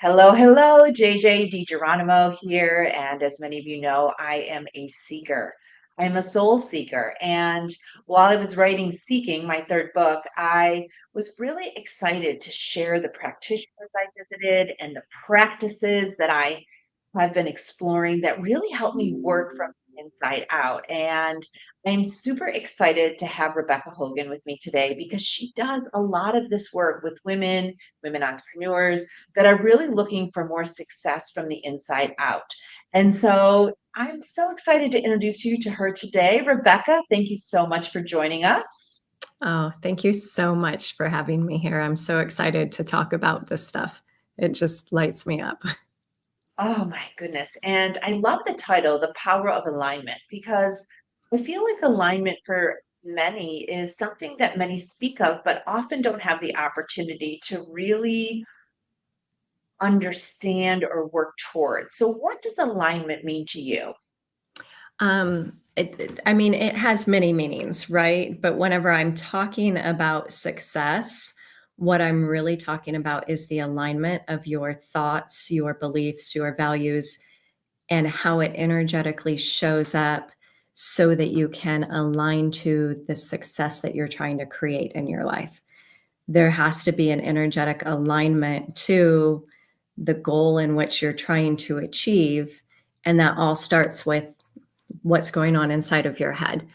Hello, hello, JJ DiGeronimo here. And as many of you know, I am a seeker. I'm a soul seeker. And while I was writing Seeking, my third book, I was really excited to share the practitioners I visited and the practices that I have been exploring that really help me work from the inside out. And I'm super excited to have Rebekah Hogan with me today because she does a lot of this work with women entrepreneurs that are really looking for more success from the inside out. And so I'm so excited to introduce you to her today. Rebekah, thank you so much for joining us. Oh, thank you so much for having me here. I'm so excited to talk about this stuff. It just lights me up. Oh my goodness. And I love the title, The Power of Alignment, because I feel like alignment for many is something that many speak of, but often don't have the opportunity to really understand or work towards. So, what does alignment mean to you? It has many meanings, right? But whenever I'm talking about success, what I'm really talking about is the alignment of your thoughts, your beliefs, your values, and how it energetically shows up so that you can align to the success that you're trying to create in your life. There has to be an energetic alignment to the goal in which you're trying to achieve. And that all starts with what's going on inside of your head.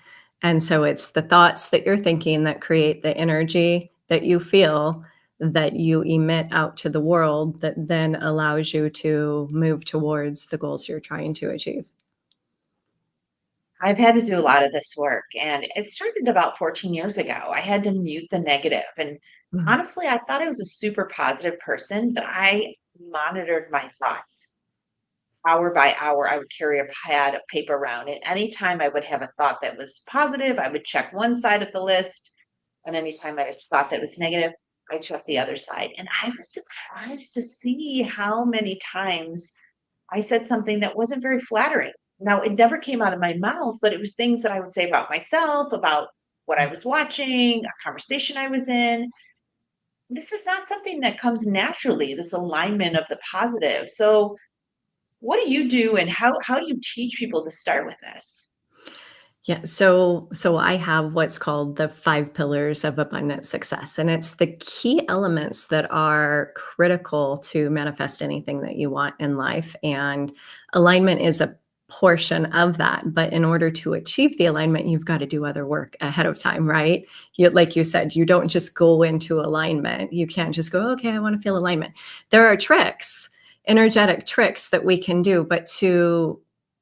And so it's the thoughts that you're thinking that create the energy that you feel, that you emit out to the world, that then allows you to move towards the goals you're trying to achieve. I've had to do a lot of this work, and it started about 14 years ago. I had to mute the negative, and Mhm. honestly, I thought I was a super positive person, but I monitored my thoughts hour by hour. I would carry a pad of paper around, and anytime I would have a thought that was positive, I would check one side of the list, and anytime I had a thought that was negative, I checked the other side. And I was surprised to see how many times I said something that wasn't very flattering. Now, it never came out of my mouth, but it was things that I would say about myself, about what I was watching, a conversation I was in. This is not something that comes naturally, this alignment of the positive. So, what do you do and how do you teach people to start with this? Yeah, so I have what's called the 5 pillars of abundant success, and it's the key elements that are critical to manifest anything that you want in life, and alignment is a portion of that. But in order to achieve the alignment, you've got to do other work ahead of time, right? Like you said, you don't just go into alignment. You can't just go, okay, I want to feel alignment. There are tricks, energetic tricks that we can do, but to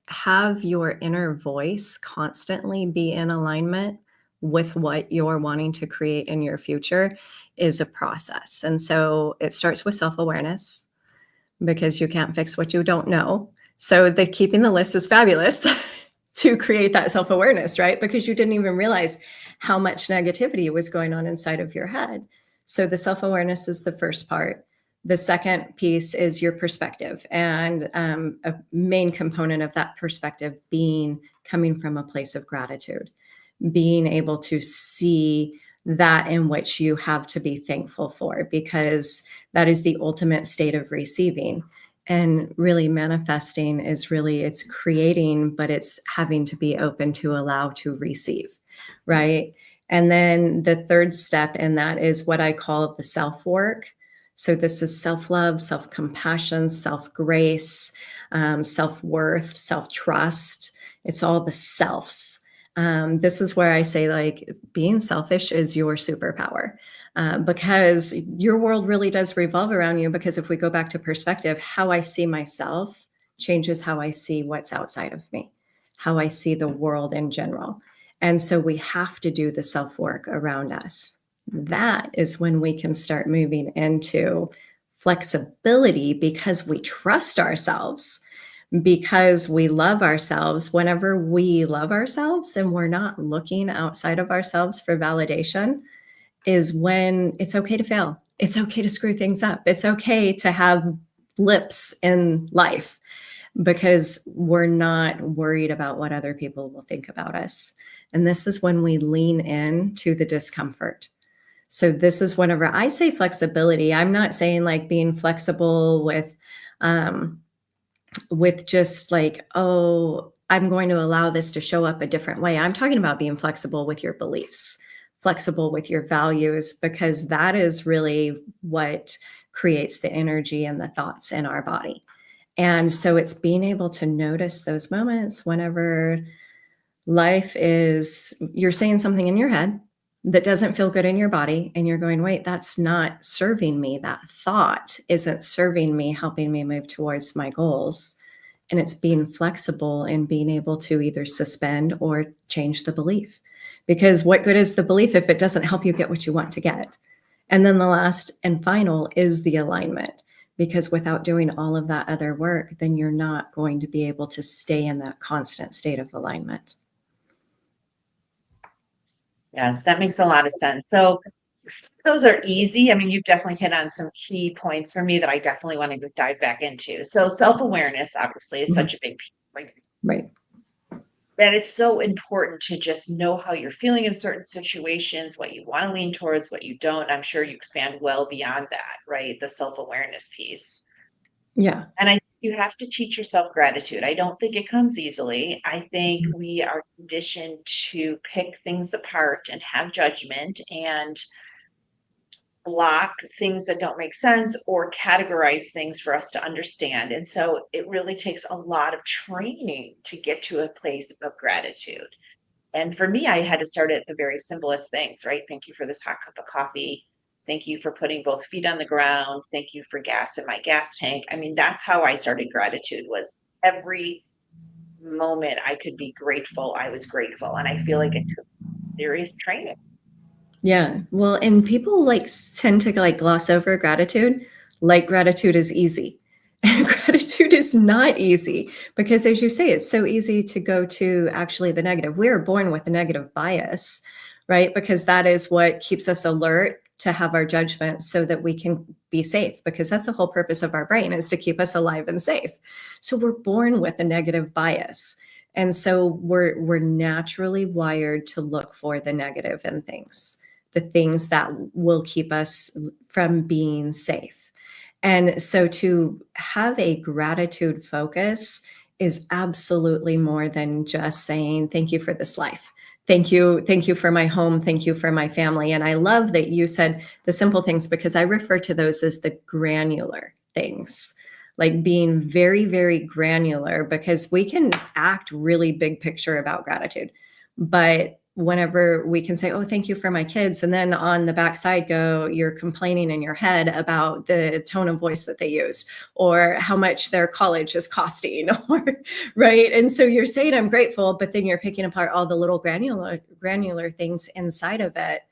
have your inner voice constantly be in alignment with what you're wanting to create in your future is a process. And so it starts with self-awareness because you can't fix what you don't know. So the keeping the list is fabulous to create that self-awareness, right? Because you didn't even realize how much negativity was going on inside of your head. So the self-awareness is the first part. The second piece is your perspective, and a main component of that perspective being coming from a place of gratitude, being able to see that in which you have to be thankful for, because that is the ultimate state of receiving. And really manifesting is really, it's creating, but it's having to be open to allow to receive, right? And then the third step in that is what I call the self work. So this is self-love, self-compassion, self-grace, self-worth, self-trust. It's all the selves. This is where I say, like, being selfish is your superpower, because your world really does revolve around you. Because if we go back to perspective, how I see myself changes how I see what's outside of me, how I see the world in general. And so we have to do the self work around us. That is when we can start moving into flexibility, because we trust ourselves, because we love ourselves. Whenever we love ourselves and we're not looking outside of ourselves for validation, is when it's okay to fail. It's okay to screw things up. It's okay to have blips in life, because we're not worried about what other people will think about us. And this is when we lean in to the discomfort. So this is whenever I say flexibility, I'm not saying like being flexible um, with just like, oh, I'm going to allow this to show up a different way. I'm talking about being flexible with your beliefs, flexible with your values, because that is really what creates the energy and the thoughts in our body. And so it's being able to notice those moments whenever you're saying something in your head that doesn't feel good in your body, and you're going, wait, that's not serving me. That thought isn't serving me, helping me move towards my goals. And it's being flexible and being able to either suspend or change the belief. Because what good is the belief if it doesn't help you get what you want to get? And then the last and final is the alignment. Because without doing all of that other work, then you're not going to be able to stay in that constant state of alignment. Yes, that makes a lot of sense. So those are easy. I mean, you've definitely hit on some key points for me that I definitely want to dive back into. So self-awareness obviously is Mhm. such a big piece. Like Right. that is so important to just know how you're feeling in certain situations, what you want to lean towards, what you don't. I'm sure you expand well beyond that, right? The self-awareness piece. Yeah. And I think you have to teach yourself gratitude. I don't think it comes easily. I think Mhm. we are conditioned to pick things apart and have judgment and block things that don't make sense or categorize things for us to understand. And so it really takes a lot of training to get to a place of gratitude. And for me, I had to start at the very simplest things, right? Thank you for this hot cup of coffee. Thank you for putting both feet on the ground. Thank you for gas in my gas tank. I mean, that's how I started gratitude was every moment I could be grateful, I was grateful. And I feel like it took serious training. Yeah. Well, and people tend to like gloss over gratitude. Like gratitude is easy. Gratitude is not easy because, as you say, it's so easy to go to actually the negative. We are born with a negative bias, right? Because that is what keeps us alert to have our judgment so that we can be safe, because that's the whole purpose of our brain, is to keep us alive and safe. So we're born with a negative bias. And so we're naturally wired to look for the negative in things, the things that will keep us from being safe. And so to have a gratitude focus is absolutely more than just saying, thank you for this life. Thank you for my home. Thank you for my family. And I love that you said the simple things, because I refer to those as the granular things, like being very, very granular, because we can act really big picture about gratitude. But whenever we can say, oh, thank you for my kids, and then on the backside go, you're complaining in your head about the tone of voice that they used or how much their college is costing, or right. And so you're saying I'm grateful, but then you're picking apart all the little granular things inside of it.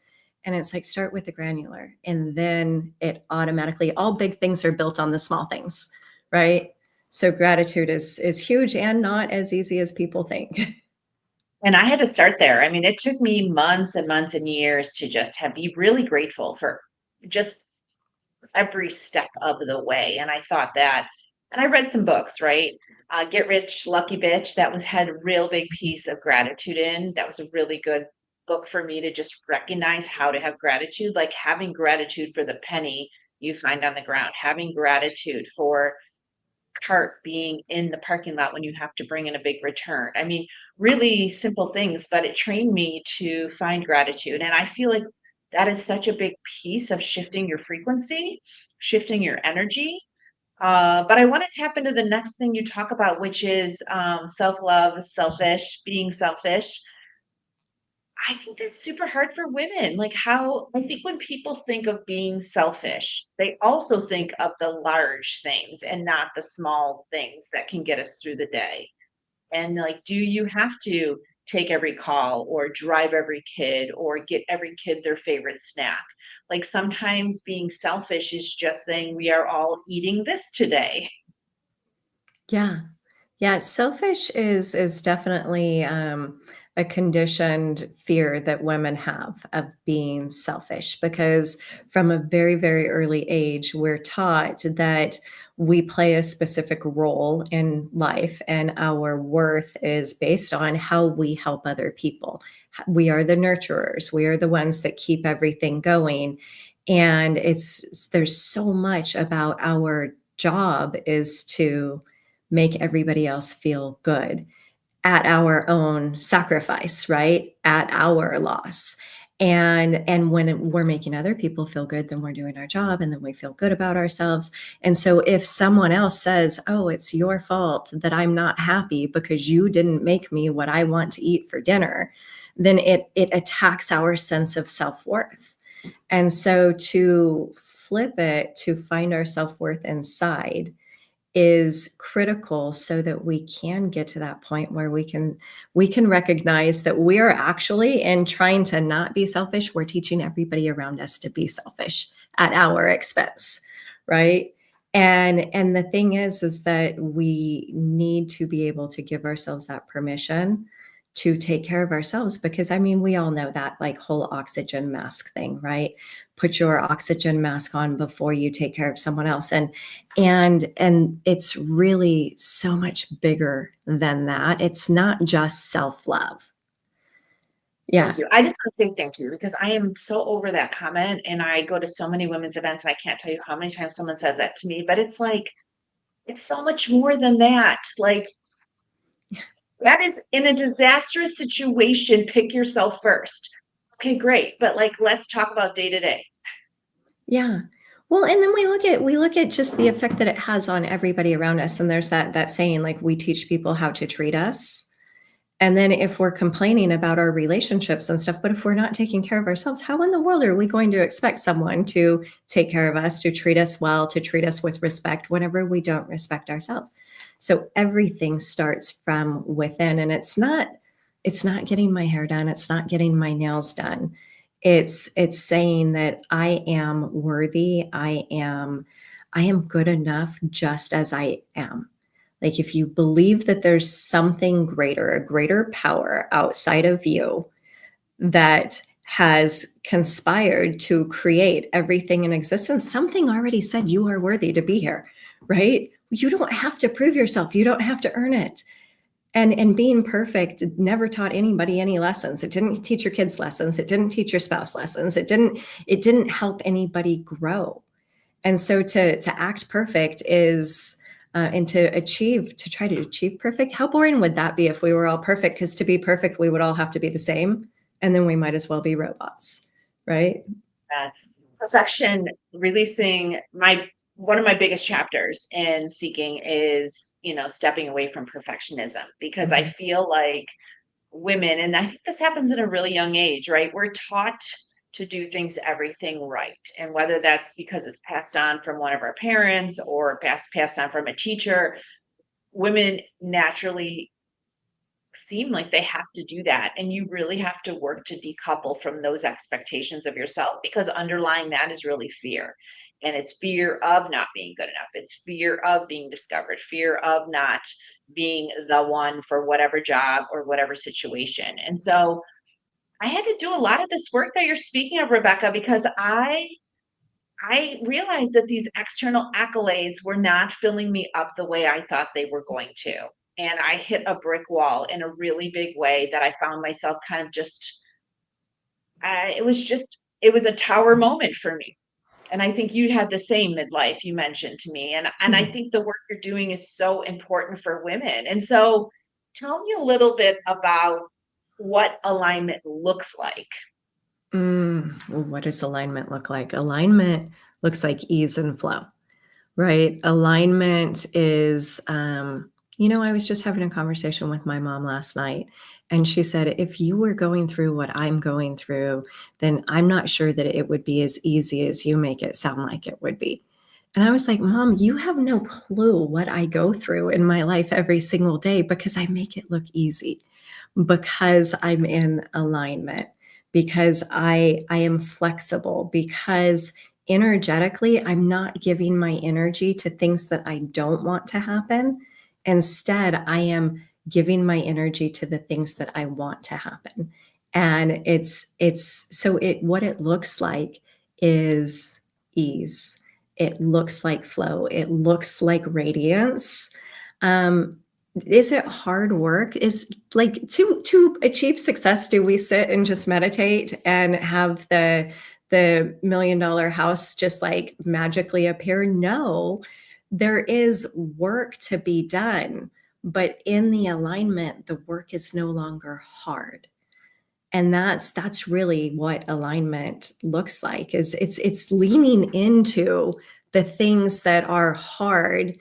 And it's like, start with the granular, and then it automatically, all big things are built on the small things, right? So gratitude is huge and not as easy as people think. And I had to start there. I mean, it took me months and months and years to just have be really grateful for just every step of the way. And I thought that, and I read some books, right? Get Rich, Lucky Bitch. That was had a real big piece of gratitude in. That was a really good book for me to just recognize how to have gratitude, like having gratitude for the penny you find on the ground, having gratitude for cart being in the parking lot when you have to bring in a big return. I mean, really simple things, but it trained me to find gratitude. And I feel like that is such a big piece of shifting your frequency, shifting your energy. But I want to tap into the next thing you talk about, which is self love, selfish, being selfish. I think that's super hard for women. Like, how I think when people think of being selfish, they also think of the large things and not the small things that can get us through the day. And like, do you have to take every call or drive every kid or get every kid their favorite snack? Like, sometimes being selfish is just saying we are all eating this today. Yeah. Yeah, selfish is definitely a conditioned fear that women have of being selfish, because from a very, very early age, we're taught that we play a specific role in life, and our worth is based on how we help other people, We are the nurturers. We are the ones that keep everything going. And there's so much about our job is to make everybody else feel good at our own sacrifice, right? At our loss. And when we're making other people feel good, then we're doing our job and then we feel good about ourselves. And so if someone else says, "Oh, it's your fault that I'm not happy because you didn't make me what I want to eat for dinner," then it attacks our sense of self-worth. And so to flip it, to find our self-worth inside is critical so that we can get to that point where we can recognize that we are actually, in trying to not be selfish, we're teaching everybody around us to be selfish at our expense, right? And the thing is that we need to be able to give ourselves that permission to take care of ourselves, because I mean, we all know that like whole oxygen mask thing, right? Put your oxygen mask on before you take care of someone else. And it's really so much bigger than that. It's not just self-love. Yeah. Thank you. I just want to say thank you because I am so over that comment, and I go to so many women's events, and I can't tell you how many times someone says that to me, but it's like, it's so much more than that. Like, that is in a disastrous situation, pick yourself first. Okay, great. But like, let's talk about day to day. Yeah. Well, and then we look at just the effect that it has on everybody around us. And there's that saying, like, we teach people how to treat us. And then if we're complaining about our relationships and stuff, but if we're not taking care of ourselves, how in the world are we going to expect someone to take care of us, to treat us well, to treat us with respect whenever we don't respect ourselves? So everything starts from within, and it's not getting my hair done, it's not getting my nails done. It's saying that I am worthy, I am good enough just as I am. Like, if you believe that there's something greater, a greater power outside of you that has conspired to create everything in existence, something already said you are worthy to be here, right? You don't have to prove yourself. You don't have to earn it. And being perfect never taught anybody any lessons. It didn't teach your kids lessons. It didn't teach your spouse lessons. It didn't help anybody grow. And so to act perfect is and to try to achieve perfect. How boring would that be if we were all perfect? Because to be perfect, we would all have to be the same, and then we might as well be robots, right? That's perfection. Releasing my one of my biggest chapters in seeking is, stepping away from perfectionism because I Mhm. feel like women, and I think this happens at a really young age, right? We're taught to do things everything right. And whether that's because it's passed on from one of our parents or passed on from a teacher, women naturally seem like they have to do that. And you really have to work to decouple from those expectations of yourself because underlying that is really fear. And it's fear of not being good enough. It's fear of being discovered, fear of not being the one for whatever job or whatever situation. And so I had to do a lot of this work that you're speaking of, Rebecca, because I realized that these external accolades were not filling me up the way I thought they were going to. And I hit a brick wall in a really big way that I found myself kind of just, it was a tower moment for me. And I think you had the same midlife you mentioned to me. And I think the work you're doing is so important for women. And so tell me a little bit about what alignment looks like. What does alignment look like? Alignment looks like ease and flow. Right. Alignment is, I was just having a conversation with my mom last night, and she said, if you were going through what I'm going through, then I'm not sure that it would be as easy as you make it sound like it would be. And I was like, Mom, you have no clue what I go through in my life every single day because I make it look easy, because I'm in alignment, because I am flexible, because energetically, I'm not giving my energy to things that I don't want to happen. Instead, I am giving my energy to the things that I want to happen. And it's so it what it looks like is ease. It looks like flow. It looks like radiance. Um, Is it hard work? Is like to achieve success, do we sit and just meditate and have the $1 million house just like magically appear? No, there is work to be done, but in the alignment, the work is no longer hard. And that's really what alignment looks like, is it's leaning into the things that are hard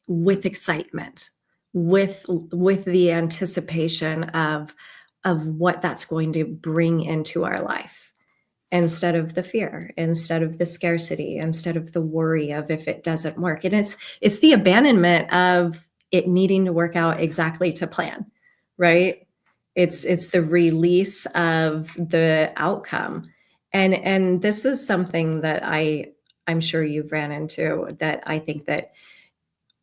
with excitement, with the anticipation of what that's going to bring into our life, instead of the fear, instead of the scarcity, instead of the worry of if it doesn't work. And it's the abandonment of it needing to work out exactly to plan, right? It's the release of the outcome. And this is something that I'm sure you've ran into, that I think that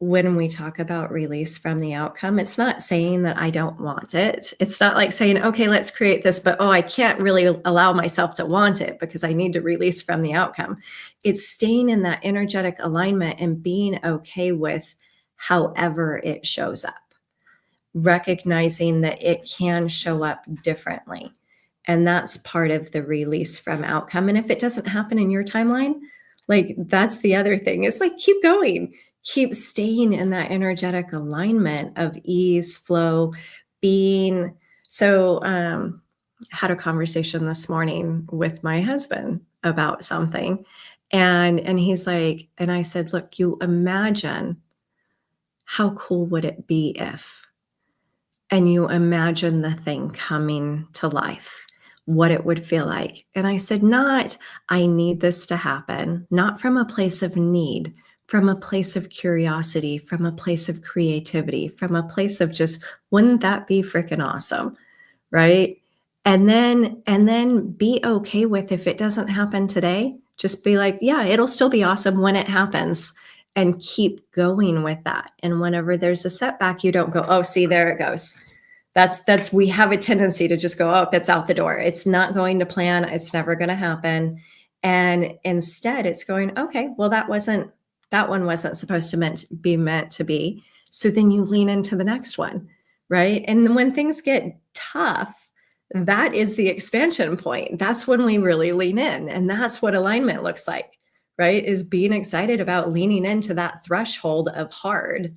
when we talk about release from the outcome, it's not saying that I don't want it. It's not like saying, okay, let's create this, but oh, I can't really allow myself to want it because I need to release from the outcome. It's staying in that energetic alignment and being okay with however it shows up, recognizing that it can show up differently. And that's part of the release from outcome. And if it doesn't happen in your timeline, like that's the other thing. It's like, keep going, keep staying in that energetic alignment of ease, flow, being. So, had a conversation this morning with my husband about something. And he's like, and I said, look, you imagine how cool would it be if, and you imagine the thing coming to life, what it would feel like. And I said, not, I need this to happen, not from a place of need, from a place of curiosity, from a place of creativity, from a place of just, wouldn't that be freaking awesome? Right. And then be okay with, if it doesn't happen today, just be like, yeah, it'll still be awesome when it happens, and keep going with that. And whenever there's a setback, you don't go, oh, see, there it goes. That's we have a tendency to just go, oh, it's out the door. It's not going to plan. It's never going to happen. And instead it's going, okay, well, that one wasn't supposed to be meant to be. So then you lean into the next one, right? And when things get tough, that is the expansion point. That's when we really lean in. And that's what alignment looks like, right? Is being excited about leaning into that threshold of hard.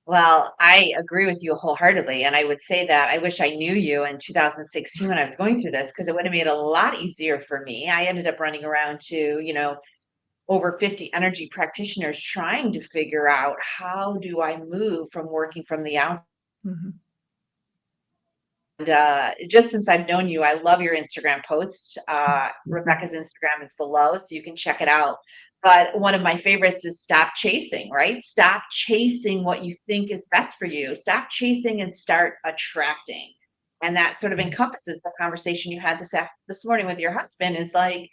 Well, I agree with you wholeheartedly. And I would say that I wish I knew you in 2016 when I was going through this, because it would have made it a lot easier for me. I ended up running around to, over 50 energy practitioners trying to figure out, how do I move from working from the outside. Mhm. And just since I've known you, I love your Instagram posts. Mhm. Rebecca's Instagram is below, so you can check it out. But one of my favorites is stop chasing, right? Stop chasing what you think is best for you. Stop chasing and start attracting. And that sort of encompasses the conversation you had this morning with your husband, is like,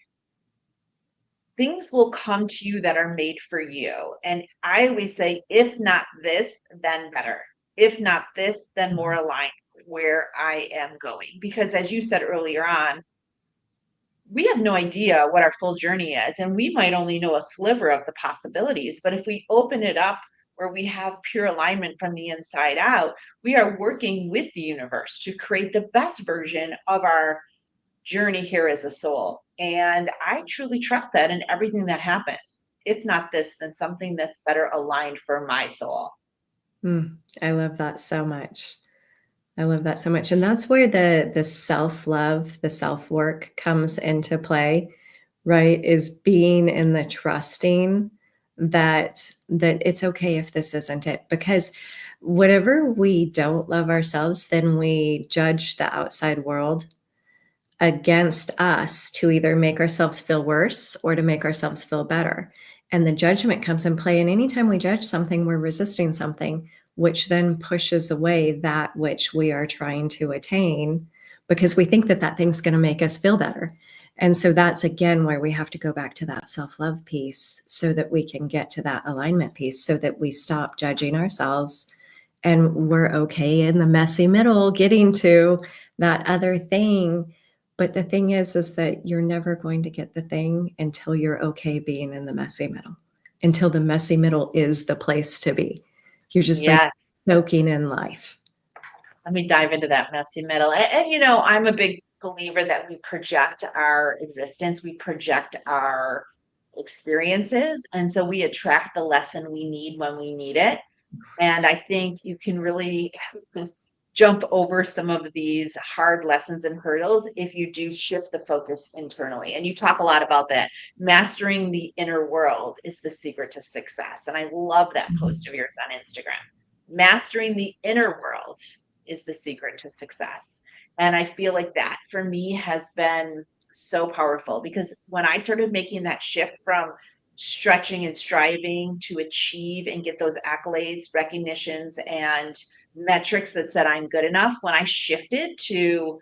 things will come to you that are made for you. And I always say, if not this, then better. If not this, then more Mhm. aligned with where I am going. Because as you said earlier on, we have no idea what our full journey is, and we might only know a sliver of the possibilities. But if we open it up where we have pure alignment from the inside out, we are working with the universe to create the best version of our journey here as a soul. And I truly trust that in everything that happens. If not this, then something that's better aligned for my soul. I love that so much. I love that so much. And that's where the self-love, the self-work comes into play, right? Is being in the trusting that it's okay if this isn't it. Because whatever we don't love ourselves, then we judge the outside world against us to either make ourselves feel worse or to make ourselves feel better. And the judgment comes in play. And anytime we judge something, we're resisting something, which then pushes away that which we are trying to attain, because we think that that thing's going to make us feel better. And so that's again where we have to go back to that self love piece so that we can get to that alignment piece, so that we stop judging ourselves and we're okay in the messy middle getting to that other thing. But the thing is that you're never going to get the thing until you're okay being in the messy middle, until the messy middle is the place to be. You're just like Yeah. soaking in life. Let me dive into that messy middle. I'm a big believer that we project our existence, we project our experiences. And so we attract the lesson we need when we need it. And I think you can really jump over some of these hard lessons and hurdles if you do shift the focus internally. And you talk a lot about that. Mastering the inner world is the secret to success. And I love that post of yours on Instagram. Mastering the inner world is the secret to success. And I feel like that for me has been so powerful because when I started making that shift from stretching and striving to achieve and get those accolades, recognitions, and metrics that said I'm good enough, when I shifted to,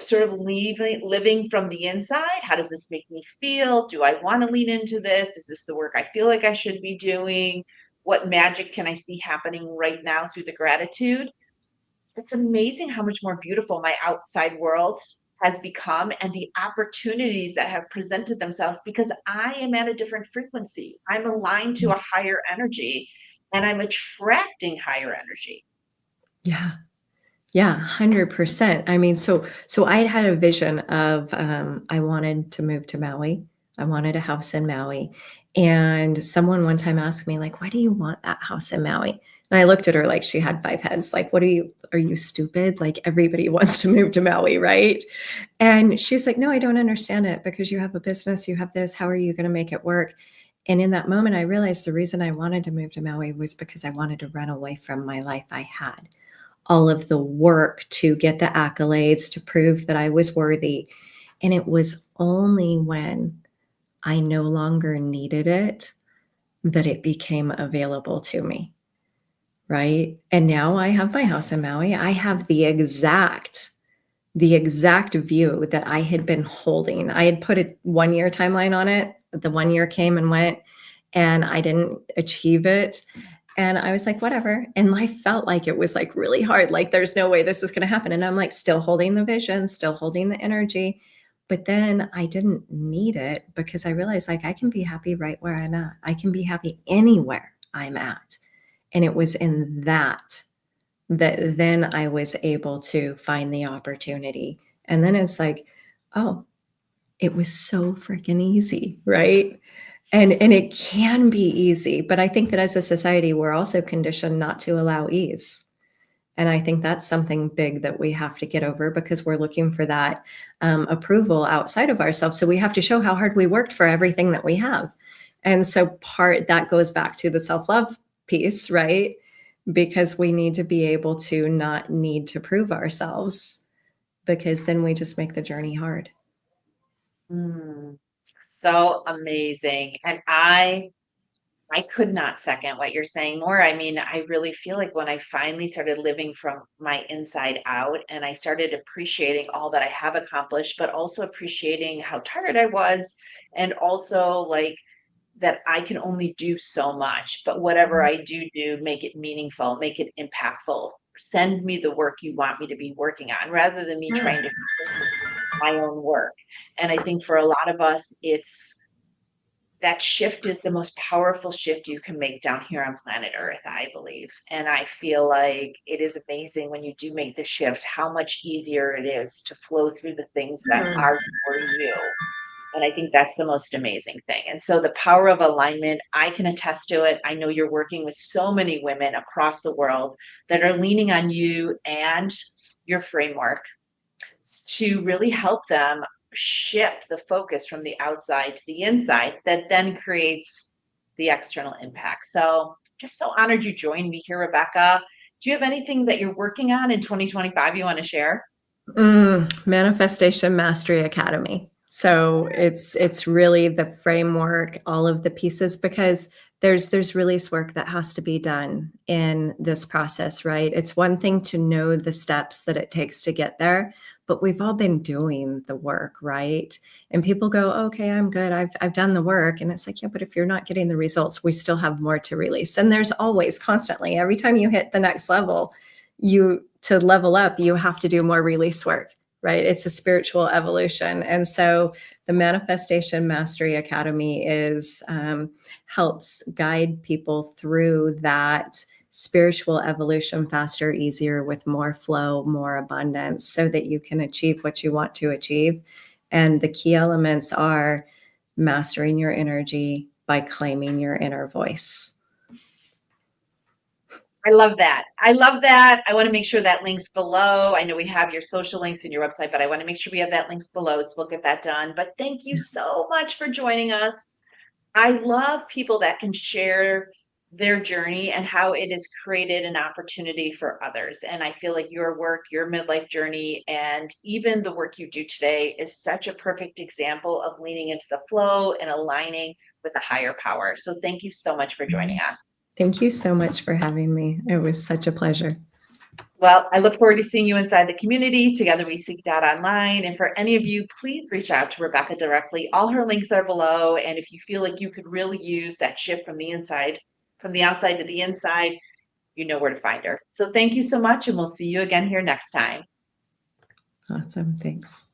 sort of living from the inside, how does this make me feel? Do I want to lean into this? Is this the work I feel like I should be doing? What magic can I see happening right now through the gratitude? It's amazing how much more beautiful my outside world has become and the opportunities that have presented themselves because I am at a different frequency. I'm aligned to a higher energy and I'm attracting higher energy. Yeah. Yeah, 100%. I mean, so I had a vision of, I wanted to move to Maui. I wanted a house in Maui. And someone one time asked me, like, "Why do you want that house in Maui?" And I looked at her like she had 5 heads. Like, "What are you stupid? Like, everybody wants to move to Maui, right?" And she's like, "No, I don't understand it because you have a business, you have this. How are you going to make it work?" And in that moment, I realized the reason I wanted to move to Maui was because I wanted to run away from my life I had, all of the work to get the accolades, to prove that I was worthy. And it was only when I no longer needed it that it became available to me. Right. And now I have my house in Maui. I have the exact view that I had been holding. I had put a 1-year timeline on it. The 1 year came and went, and I didn't achieve it. And I was like, whatever. And life felt like it was like really hard. Like, there's no way this is going to happen. And I'm like, still holding the vision, still holding the energy. But then I didn't need it because I realized like I can be happy right where I'm at. I can be happy anywhere I'm at. And it was in that then I was able to find the opportunity. And then it's like, oh, it was so freaking easy, right? And it can be easy, but I think that as a society, we're also conditioned not to allow ease. And I think that's something big that we have to get over because we're looking for that approval outside of ourselves. So we have to show how hard we worked for everything that we have. And so part that goes back to the self-love piece, right? Because we need to be able to not need to prove ourselves because then we just make the journey hard. Mm, so amazing. And I could not second what you're saying more. I mean, I really feel like when I finally started living from my inside out and I started appreciating all that I have accomplished, but also appreciating how tired I was, and also like that I can only do so much, but whatever I do, make it meaningful, make it impactful. Send me the work you want me to be working on rather than me Yeah. trying to finish my own work. And I think for a lot of us, it's that shift is the most powerful shift you can make down here on planet Earth, I believe. And I feel like it is amazing when you do make the shift, how much easier it is to flow through the things that are for you. And I think that's the most amazing thing. And so the power of alignment, I can attest to it. I know you're working with so many women across the world that are leaning on you and your framework to really help them shift the focus from the outside to the inside that then creates the external impact. So just so honored you joined me here, Rebekah. Do you have anything that you're working on in 2025 you want to share? Manifestation Mastery Academy. So it's really the framework, all of the pieces, because there's release work that has to be done in this process, right? It's one thing to know the steps that it takes to get there, but we've all been doing the work, right? And people go, okay, I'm good. I've done the work. And it's like, yeah, but if you're not getting the results, we still have more to release. And there's always constantly, every time you hit the next level, to level up, you have to do more release work, right? It's a spiritual evolution. And so the Manifestation Mastery Academy helps guide people through that spiritual evolution faster, easier, with more flow, more abundance, so that you can achieve what you want to achieve. And the key elements are mastering your energy by claiming your inner voice. I love that. I love that. I want to make sure that link's below. I know we have your social links in your website, but I want to make sure we have that links below, so we'll get that done. But thank you so much for joining us. I love people that can share their journey and how it has created an opportunity for others. And I feel like your work, your midlife journey, and even the work you do today is such a perfect example of leaning into the flow and aligning with a higher power. So thank you so much for joining us. Thank you so much for having me. It was such a pleasure. Well, I look forward to seeing you inside the community. Together we seek out online. And for any of you, please reach out to Rebekah directly. All her links are below. And if you feel like you could really use that shift from the inside, from the outside to the inside, you know where to find her. So thank you so much. And we'll see you again here next time. Awesome. Thanks.